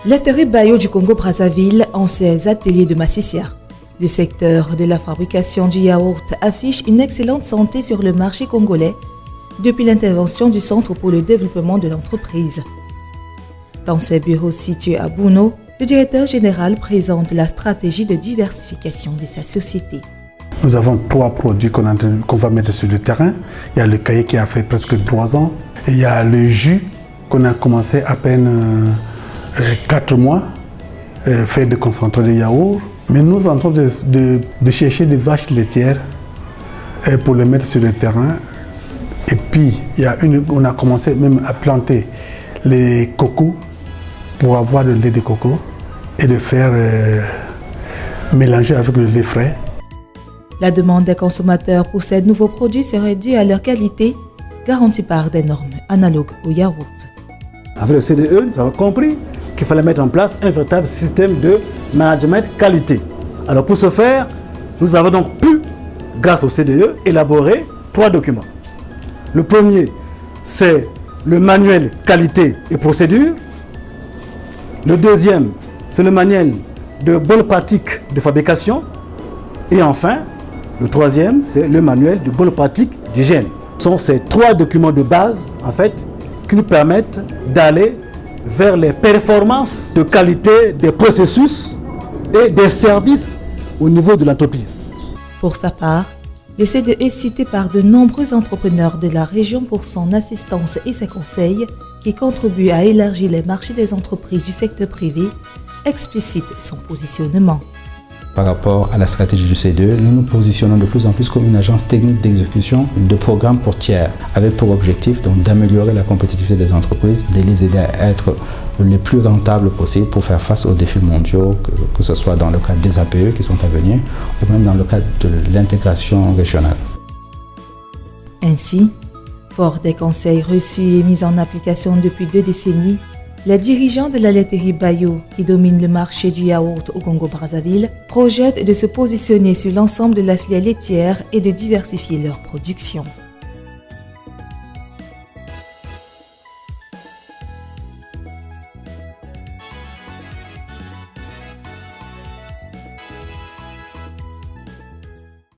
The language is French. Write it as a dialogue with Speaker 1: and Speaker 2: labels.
Speaker 1: Laiterie Bayo du Congo-Brazzaville en ses ateliers de Massissia. Le secteur de la fabrication du yaourt affiche une excellente santé sur le marché congolais depuis l'intervention du Centre pour le développement de l'entreprise. Dans ses bureaux situés à Bouno, le directeur général présente la stratégie de diversification de sa société.
Speaker 2: Nous avons 3 produits qu'on va mettre sur le terrain. Il y a le cahier qui a fait presque 3 ans. Et il y a le jus qu'on a commencé à peine 4 mois, fait de concentré de yaourt. Mais nous sommes en train de chercher des vaches laitières pour les mettre sur le terrain. Et puis, on a commencé même à planter les cocos pour avoir le lait de coco et de faire mélanger avec le lait frais.
Speaker 1: La demande des consommateurs pour ces nouveaux produits serait due à leur qualité, garantie par des normes analogues au yaourt.
Speaker 3: Avec le CDE, nous avons compris qu'il fallait mettre en place un véritable système de management qualité. Alors pour ce faire, nous avons donc pu, grâce au CDE, élaborer 3 documents. Le premier, c'est le manuel qualité et procédure. Le deuxième, c'est le manuel de bonnes pratiques de fabrication. Et enfin, le troisième, c'est le manuel de bonnes pratiques d'hygiène. Ce sont ces 3 documents de base, en fait, qui nous permettent d'aller vers les performances de qualité des processus et des services au niveau de l'entreprise.
Speaker 1: Pour sa part, le CDE est cité par de nombreux entrepreneurs de la région pour son assistance et ses conseils qui contribuent à élargir les marchés des entreprises du secteur privé, explicite son positionnement.
Speaker 4: Par rapport à la stratégie du CDE, nous nous positionnons de plus en plus comme une agence technique d'exécution de programmes pour tiers, avec pour objectif d'améliorer la compétitivité des entreprises, de les aider à être les plus rentables possibles pour faire face aux défis mondiaux, que ce soit dans le cadre des APE qui sont à venir, ou même dans le cadre de l'intégration régionale.
Speaker 1: Ainsi, fort des conseils reçus et mis en application depuis 2 décennies, les dirigeants de la laiterie Bayo, qui domine le marché du yaourt au Congo-Brazzaville, projettent de se positionner sur l'ensemble de la filière laitière et de diversifier leur production.